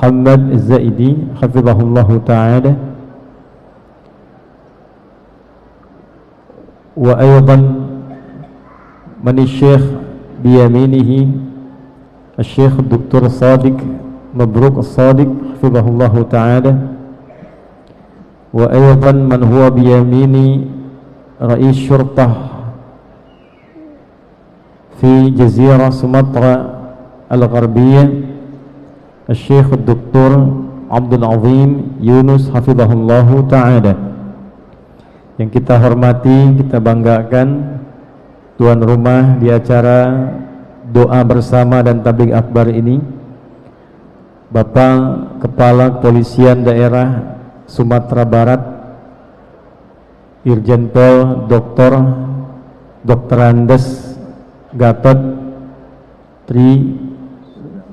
Muhammad Az-Zaidi hafizahullahu ta'ala, wa aydan man Syekh biyaminihi Syekh Dr. Sadiq Mabruk As-Sadiq hafizahullahu ta'ala, wa aydan man huwa biyamini Rais Syurtah في جزيرة سمطرة الغربية الشيخ الدكتور عبد العظيم Yunus hafizahullahu ta'ala. Yang kita hormati, kita banggakan tuan rumah di acara doa bersama dan tabligh akbar ini, Bapak Kepala Kepolisian Daerah Sumatera Barat Irjen Pol Dr. Andes Gatot Tri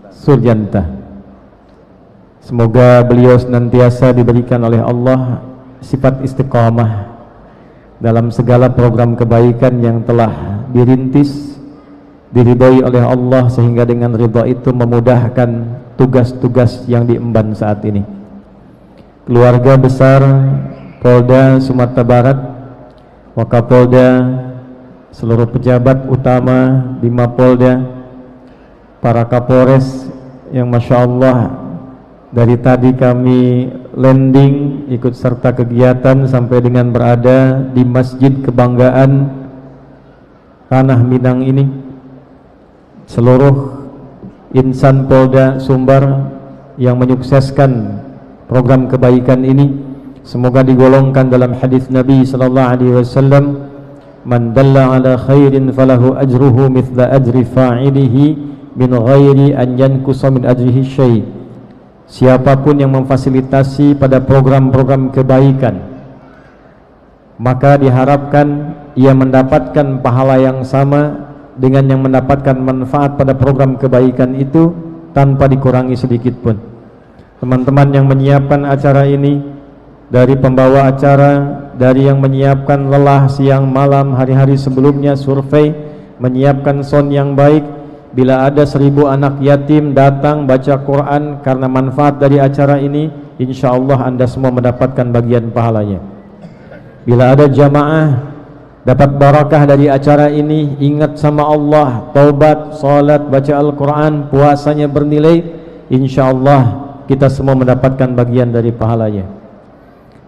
Surjanta. Semoga beliau senantiasa diberikan oleh Allah sifat istiqamah dalam segala program kebaikan yang telah dirintis, diridhoi oleh Allah, sehingga dengan ridha itu memudahkan tugas-tugas yang diemban saat ini. Keluarga besar Polda Sumatera Barat, Wakapolda, seluruh pejabat utama di Mapolda, para Kapolres yang Masya Allah dari tadi kami landing ikut serta kegiatan sampai dengan berada di Masjid Kebanggaan Tanah Minang ini, seluruh insan Polda Sumbar yang menyukseskan program kebaikan ini, semoga digolongkan dalam hadis Nabi sallallahu alaihi wasallam, man dalla ala khairin falahu ajruhu mithla ajri fa'ilihi min ghairi an yankusa min ajrihi syai'. Siapapun yang memfasilitasi pada program-program kebaikan, maka diharapkan ia mendapatkan pahala yang sama dengan yang mendapatkan manfaat pada program kebaikan itu tanpa dikurangi sedikit pun. Teman-teman yang menyiapkan acara ini, dari pembawa acara, dari yang menyiapkan lelah siang malam hari-hari sebelumnya survei, menyiapkan sound yang baik, bila ada 1000 anak yatim datang baca Quran karena manfaat dari acara ini, insya Allah Anda semua mendapatkan bagian pahalanya. Bila ada jamaah dapat barakah dari acara ini, ingat sama Allah, taubat, salat, baca Al-Quran, puasanya bernilai, insya Allah kita semua mendapatkan bagian dari pahalanya.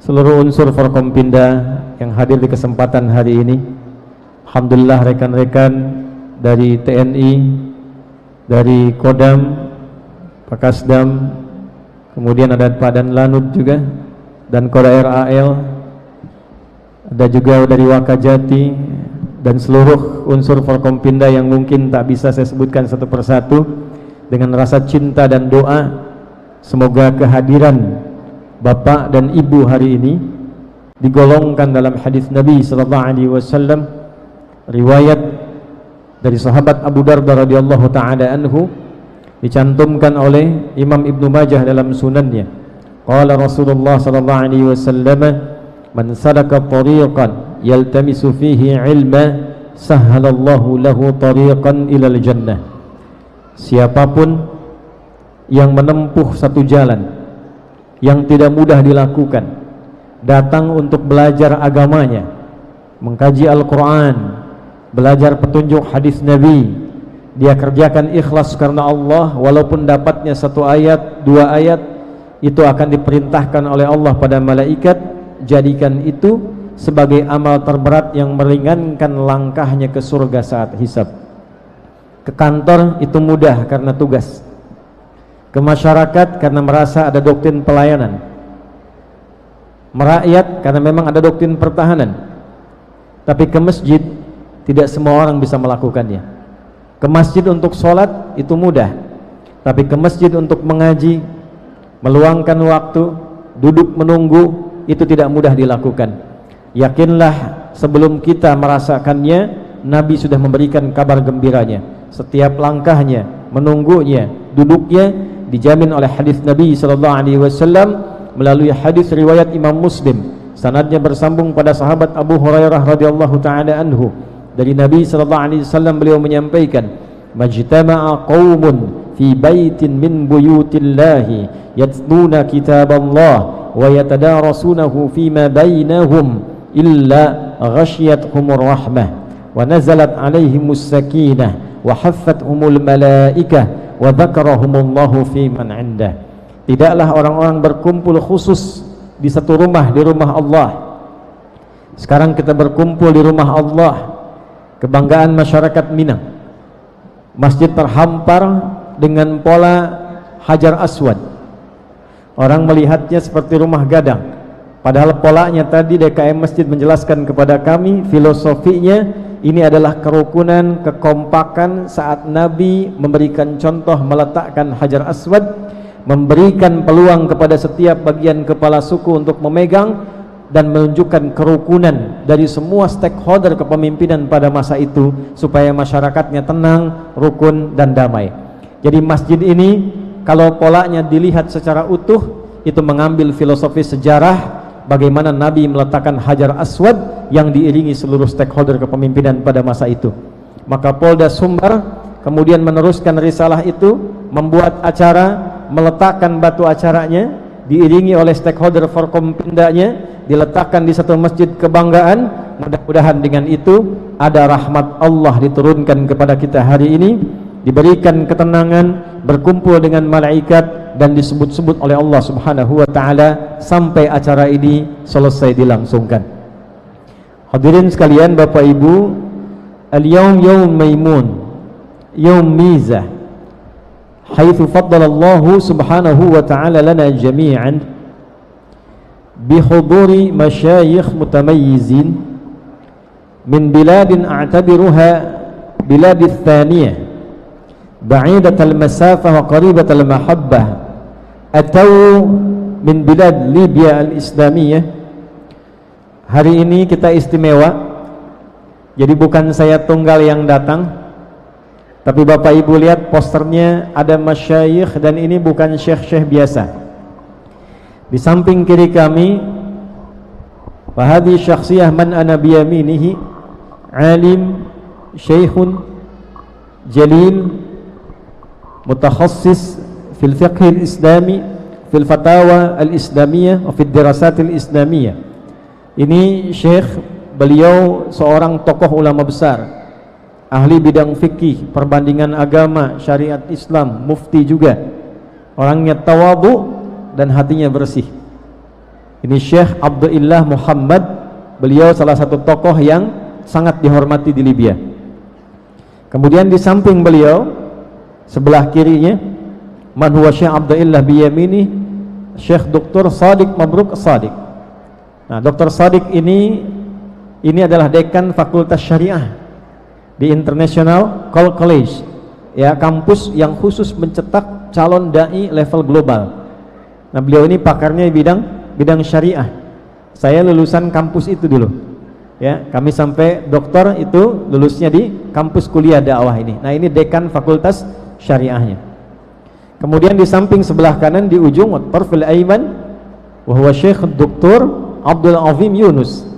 Seluruh unsur Forkompinda yang hadir di kesempatan hari ini, alhamdulillah rekan-rekan dari TNI, dari Kodam, Pakasdam, kemudian ada Pak Dan Lanut juga, dan Kodair AL, ada juga dari Wakajati, dan seluruh unsur Forkompinda yang mungkin tak bisa saya sebutkan satu persatu. Dengan rasa cinta dan doa, semoga kehadiran Bapak dan Ibu hari ini digolongkan dalam hadis Nabi sallallahu alaihi wasallam, riwayat dari sahabat Abu Darda radhiyallahu taala anhu, dicantumkan oleh Imam Ibnu Majah dalam sunannya. Qala Rasulullah sallallahu alaihi wasallam, man salaka tariqan yaltamisu fihi ilma sahhalallahu lahu tariqan ilal jannah. Siapapun yang menempuh satu jalan yang tidak mudah dilakukan, datang untuk belajar agamanya, mengkaji Al-Quran, belajar petunjuk hadis Nabi, dia kerjakan ikhlas karena Allah, walaupun dapatnya 1 ayat, 2 ayat, itu akan diperintahkan oleh Allah pada malaikat, jadikan itu sebagai amal terberat yang meringankan langkahnya ke surga saat hisab. Ke kantor itu mudah karena tugas, ke masyarakat karena merasa ada doktrin pelayanan, merakyat karena memang ada doktrin pertahanan. Tapi ke masjid tidak semua orang bisa melakukannya. Ke masjid untuk sholat itu mudah, tapi ke masjid untuk mengaji, meluangkan waktu, duduk menunggu, itu tidak mudah dilakukan. Yakinlah sebelum kita merasakannya, Nabi sudah memberikan kabar gembiranya. Setiap langkahnya, menunggunya, duduknya dijamin oleh hadis Nabi sallallahu alaihi wasallam melalui hadis riwayat Imam Muslim, sanadnya bersambung pada sahabat Abu Hurairah radhiyallahu taala anhu. Dari Nabi sallallahu alaihi wasallam beliau menyampaikan, majtama'a qaumun fi baitin min buyutillahi yatluna kitaballah wa yatadarasunahu fima bainahum illa ghasyiyatuhumur rahmah wa nazalat alaihimus sakinah wa haffathumul malaikah wa dzakarahumullahu fi man 'indah. Tidaklah orang-orang berkumpul khusus di satu rumah, di rumah Allah. Sekarang kita berkumpul di rumah Allah, kebanggaan masyarakat Minang. Masjid terhampar dengan pola Hajar Aswad. Orang melihatnya seperti rumah gadang, padahal polanya tadi DKM Masjid menjelaskan kepada kami, filosofinya ini adalah kerukunan, kekompakan saat Nabi memberikan contoh meletakkan Hajar Aswad, memberikan peluang kepada setiap bagian kepala suku untuk memegang dan menunjukkan kerukunan dari semua stakeholder kepemimpinan pada masa itu supaya masyarakatnya tenang, rukun dan damai. Jadi masjid ini kalau polanya dilihat secara utuh itu mengambil filosofi sejarah bagaimana Nabi meletakkan Hajar Aswad yang diiringi seluruh stakeholder kepemimpinan pada masa itu. Maka Polda Sumbar kemudian meneruskan risalah itu, membuat acara, meletakkan batu acaranya diiringi oleh stakeholder Forkompindanya, diletakkan di satu masjid kebanggaan. Mudah-mudahan dengan itu ada rahmat Allah diturunkan kepada kita hari ini, diberikan ketenangan, berkumpul dengan malaikat dan disebut-sebut oleh Allah Subhanahu wa taala sampai acara ini selesai dilangsungkan. Hadirin sekalian, Bapak Ibu, al-yaum yaum maimun, yaum mizah, haitsu faddala Allah Subhanahu wa taala lana jami'an bihuduri masyayikh mutamayyizin min biladin a'tabiruha biladith thaniyah ba'idatal masafah wa qaribatal mahabbah atau min bilad Libya al-Islamiyah. Hari ini kita istimewa, jadi bukan saya tunggal yang datang, tapi Bapak Ibu lihat posternya ada masyayikh, dan ini bukan syekh-syekh biasa. Di samping kiri kami, fahadhi syakhsiyah man ana biyaminihi, alim, syekhun, jalil, mutakhasis fil fiqh al-islami, fil fatawa al-islamiyah, wa fil dirasat al-islamiyah. Ini syekh, beliau seorang tokoh ulama besar, ahli bidang fikih, perbandingan agama, syariat Islam, mufti juga. Orangnya tawadhu dan hatinya bersih. Ini Syekh Abdullah Muhammad, beliau salah satu tokoh yang sangat dihormati di Libya. Kemudian di samping beliau, sebelah kirinya, man huwa Syekh Abdullah biyamini, Syekh Dr. Sadiq Mabruk Sadiq. Nah, Dr. Sadiq ini adalah dekan Fakultas Syariah di International College, ya, kampus yang khusus mencetak calon dai level global. Nah, beliau ini pakarnya di bidang syariah. Saya lulusan kampus itu dulu, ya, kami sampai doktor itu lulusnya di kampus kuliah dakwah ini. Nah, ini dekan fakultas syariahnya. Kemudian di samping sebelah kanan di ujung tarfil aiman wa huwa Syekh Dr. Abdul Azim Yunus.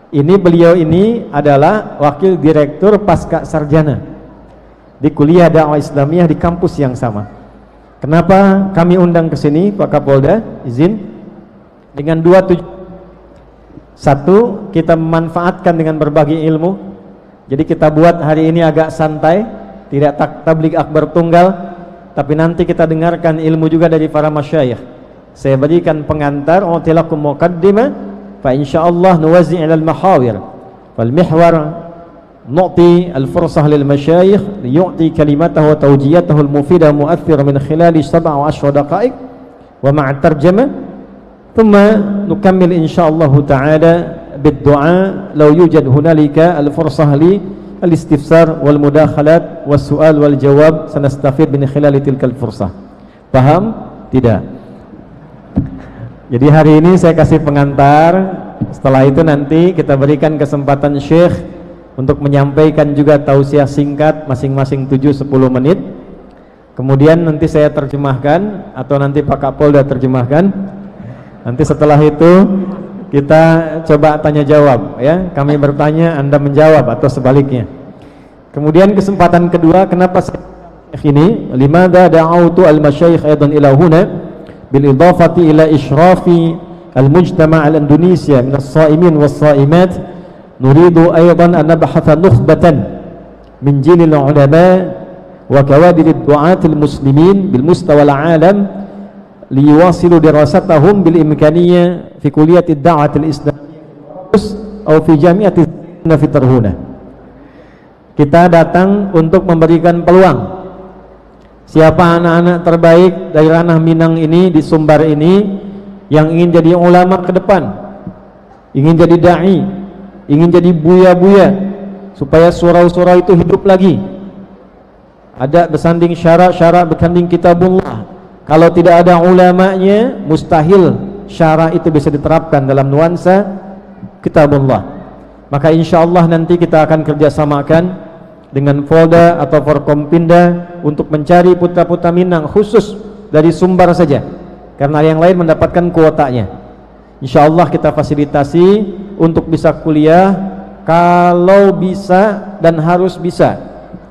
Ini beliau ini adalah wakil direktur pasca sarjana di kuliah dakwah Islamiyah di kampus yang sama. Kenapa kami undang ke sini, Pak Kapolda? Izin dengan dua tujuan. Satu, kita memanfaatkan dengan berbagi ilmu. Jadi kita buat hari ini agak santai, tidak tabligh akbar tunggal, tapi nanti kita dengarkan ilmu juga dari para masyayikh. Saya berikan pengantar, utilakum muqaddimah, fa insyaallah nuwazzi' 'ala al-mahawir. Fal mihwar nu'ti al-fursah lil masyayikh liyu'ti kalimatahu wa tawjiyatahu al-mufidah mu'aththira min khilali 17 daqa'iq wa ma'a tarjamah, thumma nukammil insyaallah ta'ala bid-du'a law yujad hunalika al-fursah li al-istifsar wal mudakhalat was su'al wal jawab sanastafid min khilali tilkal fursah. Paham? Tidak? Jadi hari ini saya kasih pengantar, setelah itu nanti kita berikan kesempatan Syekh untuk menyampaikan juga tausiah singkat masing-masing 7-10 menit. Kemudian nanti saya terjemahkan atau nanti Pak Kapolda terjemahkan. Nanti setelah itu kita coba tanya jawab, ya. Kami bertanya, Anda menjawab atau sebaliknya. Kemudian kesempatan kedua, kenapa saya ini, limadha da'autu al-masyayikh aidan ila huna bil idafati ila ishrafi al-mujtama' al-Indonesia min as-sa'imin was-sa'imat, nuridu aidan an nabhatha nukhbatan min jilil ulama wa kawadir ad-du'at al-muslimin bil mustawa al-alam liwasilu dirasatahum bil imkaniyah fi kulliyati ad-da'wah al-islamiyah atau fi jami'ati fi Tarhuna. Kita datang untuk memberikan peluang siapa anak-anak terbaik dari ranah Minang ini, di Sumbar ini, yang ingin jadi ulama ke depan, ingin jadi da'i, ingin jadi buya-buya, supaya surau-surau itu hidup lagi. Ada bersanding syarak-syarak, bersanding kitabullah. Kalau tidak ada ulamanya, mustahil syarak itu bisa diterapkan dalam nuansa kitabullah. Maka insya Allah nanti kita akan kerjasamakan dengan Polda atau Forkompinda untuk mencari putra-putra Minang khusus dari Sumbar saja, karena yang lain mendapatkan kuotanya. Insya Allah kita fasilitasi untuk bisa kuliah, kalau bisa dan harus bisa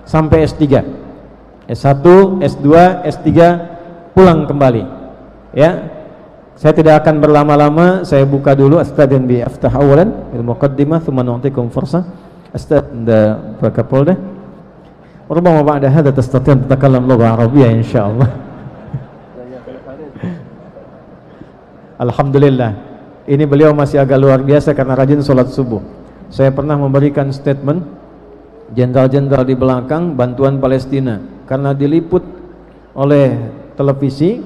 sampai S3, S1, S2, S3 pulang kembali. Ya, saya tidak akan berlama-lama, saya buka dulu. Astadzin bi aftah awalan bil muqaddimah thumma nu'tikum fursah. Astad Pak Kapolda, rubama ba'da hadha tastati' an tatakallam lugha arabiyyah insyaallah. Alhamdulillah, ini beliau masih agak luar biasa karena rajin sholat subuh. Saya pernah memberikan statement jenderal-jenderal di belakang bantuan Palestina, karena diliput oleh televisi,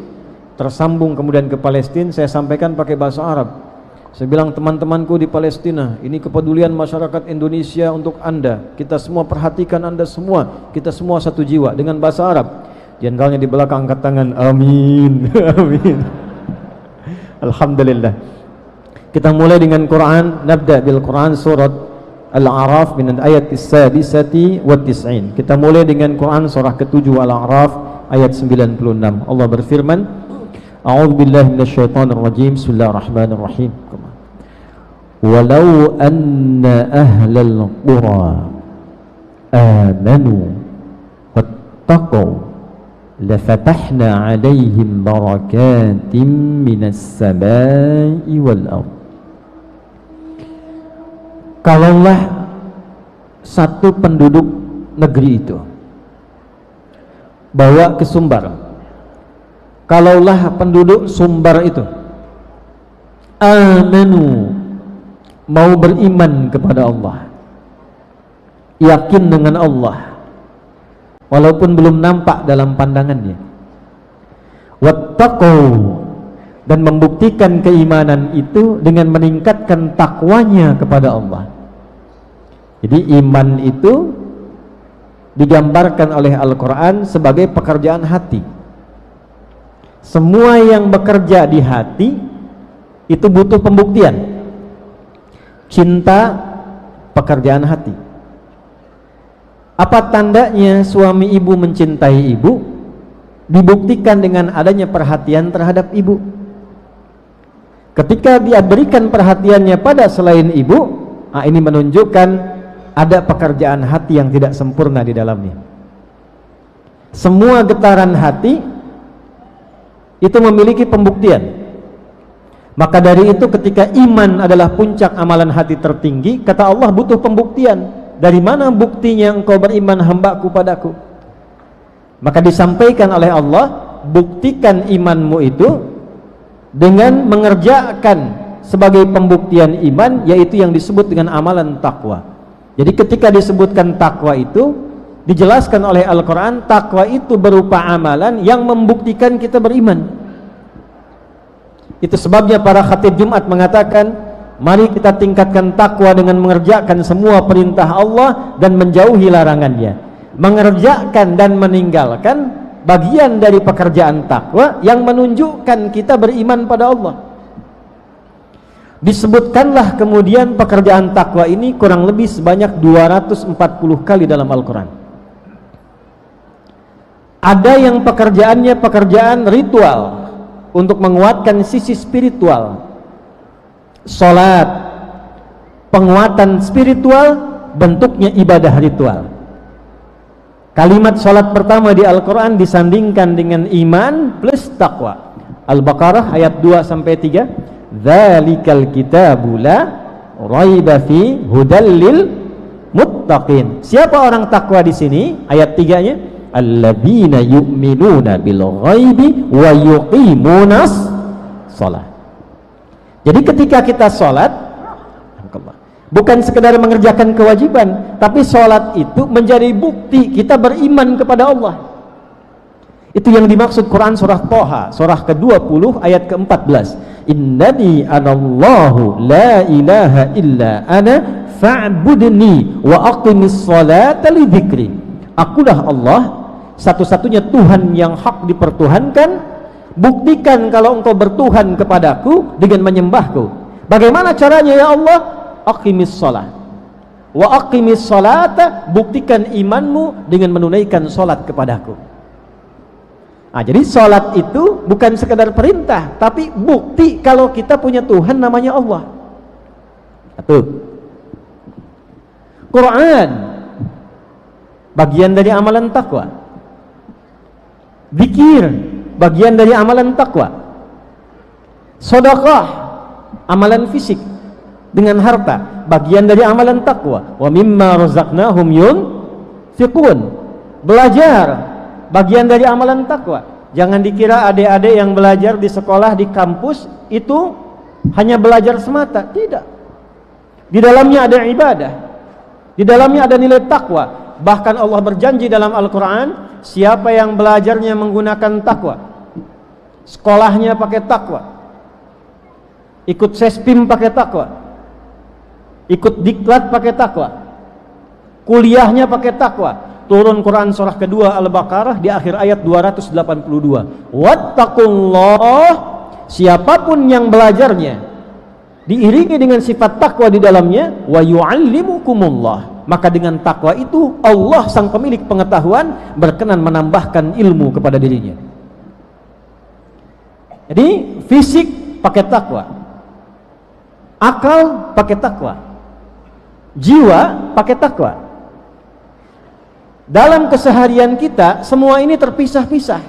tersambung kemudian ke Palestina. Saya sampaikan pakai bahasa Arab. Saya bilang, teman-temanku di Palestina, ini kepedulian masyarakat Indonesia untuk Anda. Kita semua perhatikan Anda semua. Kita semua satu jiwa, dengan bahasa Arab. Jenderalnya di belakang angkat tangan, amin. Amin. Alhamdulillah. Kita mulai dengan Quran. Nabda bil Quran surat Al-A'raf min ayat as-sadisati wa tis'in. Kita mulai dengan Quran surah ke-7 Al-A'raf ayat 96. Allah berfirman, A'udzu billahi minasyaitonir rajim. Bismillahirrahmanirrahim. Walau anna ahlal qura amanu wattaqu lafatahna 'alaihim barakatim minas samai wal ardh. Kalaulah satu penduduk negeri itu bawa ke Sumbar, kalaulah penduduk Sumbar itu amanu, mau beriman kepada Allah, yakin dengan Allah walaupun belum nampak dalam pandangannya, wattaqu, dan membuktikan keimanan itu dengan meningkatkan takwanya kepada Allah. Jadi iman itu digambarkan oleh Al-Quran sebagai pekerjaan hati. Semua yang bekerja di hati itu butuh pembuktian. Cinta, pekerjaan hati. Apa tandanya suami ibu mencintai ibu? Dibuktikan dengan adanya perhatian terhadap ibu. Ketika dia berikan perhatiannya pada selain ibu, ini menunjukkan ada pekerjaan hati yang tidak sempurna di dalamnya. Semua getaran hati itu memiliki pembuktian. Maka dari itu ketika iman adalah puncak amalan hati tertinggi, kata Allah butuh pembuktian. Dari mana buktinya engkau beriman hambaku padaku? Maka disampaikan oleh Allah, buktikan imanmu itu dengan mengerjakan sebagai pembuktian iman, yaitu yang disebut dengan amalan takwa. Jadi ketika disebutkan takwa itu, dijelaskan oleh Al-Quran, takwa itu berupa amalan yang membuktikan kita beriman. Itu sebabnya para khatib Jumat mengatakan, mari kita tingkatkan takwa dengan mengerjakan semua perintah Allah dan menjauhi larangannya. Mengerjakan dan meninggalkan bagian dari pekerjaan takwa yang menunjukkan kita beriman pada Allah. Disebutkanlah kemudian pekerjaan takwa ini kurang lebih sebanyak 240 kali dalam Al-Quran. Ada yang pekerjaannya pekerjaan ritual untuk menguatkan sisi spiritual, salat, penguatan spiritual bentuknya ibadah ritual. Kalimat salat pertama di Al-Quran disandingkan dengan iman plus taqwa. Al-Baqarah ayat 2 sampai 3. Dzalikal kitabu la raiba fi hudal lil muttaqin. Siapa orang takwa di sini? Ayat 3-nya, alladzina yu'minuna bil ghaibi wa yuqimunas shalah. Jadi ketika kita salat, bukan sekedar mengerjakan kewajiban, tapi sholat itu menjadi bukti kita beriman kepada Allah. Itu yang dimaksud Quran surah Thaha, surah ke-20 ayat ke-14. Innani anallahu la ilaha illa ana fa'budni wa aqimis sholata li dzikri. Akulah Allah, satu-satunya Tuhan yang hak dipertuhankan. Buktikan kalau engkau bertuhan kepadaku dengan menyembahku. Bagaimana caranya ya Allah? Aqimis sholat wa aqimis sholata, buktikan imanmu dengan menunaikan sholat kepadaku. Jadi sholat itu bukan sekedar perintah, tapi bukti kalau kita punya Tuhan namanya Allah. Quran bagian dari amalan takwa, zikir bagian dari amalan takwa, sedekah amalan fisik dengan harta bagian dari amalan takwa. Wa mimma razaqnahum yunfiqun, belajar bagian dari amalan takwa. Jangan dikira adik-adik yang belajar di sekolah, di kampus itu hanya belajar semata. Tidak, di dalamnya ada ibadah, di dalamnya ada nilai takwa. Bahkan Allah berjanji dalam Al-Quran, siapa yang belajarnya menggunakan takwa, sekolahnya pakai takwa, ikut sespim pakai takwa, ikut diklat pakai takwa, kuliahnya pakai takwa. Turun Quran surah kedua Al-Baqarah di akhir ayat 282. Wattaqullah, siapapun yang belajarnya diiringi dengan sifat takwa di dalamnya, wa yu'allimukumullah, maka dengan takwa itu Allah sang pemilik pengetahuan berkenan menambahkan ilmu kepada dirinya. Jadi fisik pakai takwa, akal pakai takwa, jiwa pakai takwa. Dalam keseharian kita semua ini terpisah-pisah.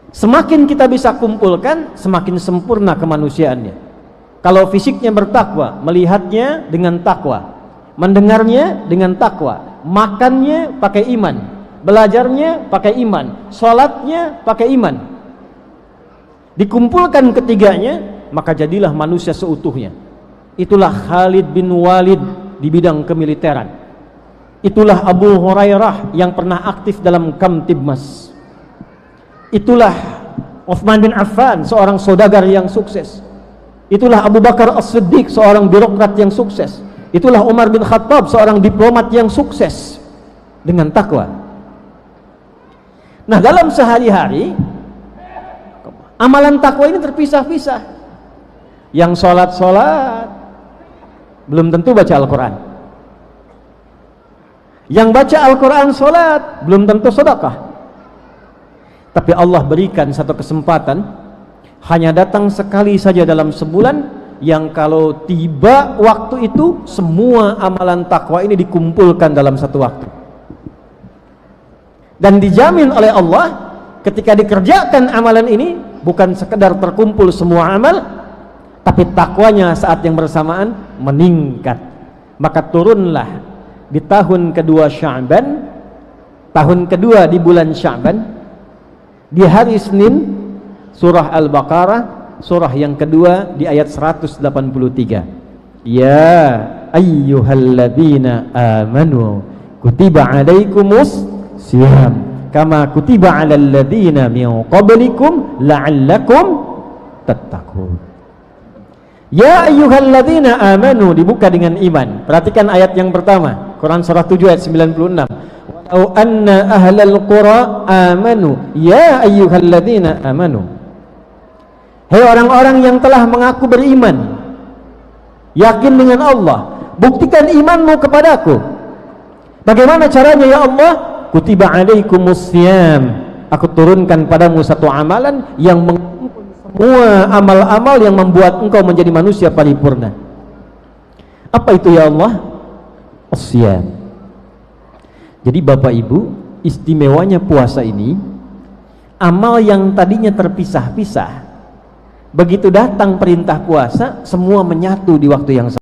Semakin kita bisa kumpulkan, semakin sempurna kemanusiaannya. Kalau fisiknya bertakwa, melihatnya dengan takwa, mendengarnya dengan takwa, makannya pakai iman, belajarnya pakai iman, sholatnya pakai iman, dikumpulkan ketiganya, maka jadilah manusia seutuhnya. Itulah Khalid bin Walid di bidang kemiliteran. Itulah Abu Hurairah yang pernah aktif dalam Kamtibmas. Itulah Utsman bin Affan, seorang saudagar yang sukses. Itulah Abu Bakar As-Siddiq, seorang birokrat yang sukses. Itulah Umar bin Khattab, seorang diplomat yang sukses dengan takwa. Nah, dalam sehari-hari amalan takwa ini terpisah-pisah. Yang sholat belum tentu baca Al-Quran. Yang baca Al-Quran sholat belum tentu sedekah. Tapi Allah berikan satu kesempatan, hanya datang sekali saja dalam sebulan, yang kalau tiba waktu itu semua amalan takwa ini dikumpulkan dalam satu waktu. Dan dijamin oleh Allah, ketika dikerjakan amalan ini bukan sekedar terkumpul semua amal, tapi takwanya saat yang bersamaan meningkat. Maka turunlah di tahun kedua Sya'ban, tahun kedua di bulan Sya'ban, di hari Senin, surah Al-Baqarah, surah yang kedua di ayat 183. Ya ayyuhalladzina amanu kutiba alaikumus siyam kama kutiba alal ladzina min qablikum la'allakum tattaqun. Ya ayyuhalladzina amanu, dibuka dengan iman. Perhatikan ayat yang pertama, Quran surah 7 ayat 96. Walau anna ahlal qura amanu ya ayyuhalladzina amanu. Hei orang-orang yang telah mengaku beriman, yakin dengan Allah, buktikan imanmu kepadaku. Bagaimana caranya ya Allah? Kutiba alaikumus siyam, aku turunkan padamu satu amalan yang semua amal-amal yang membuat engkau menjadi manusia paripurna. Apa itu ya Allah? As-siyam. Jadi Bapak Ibu, istimewanya puasa ini, amal yang tadinya terpisah-pisah, begitu datang perintah puasa, semua menyatu di waktu yang sama.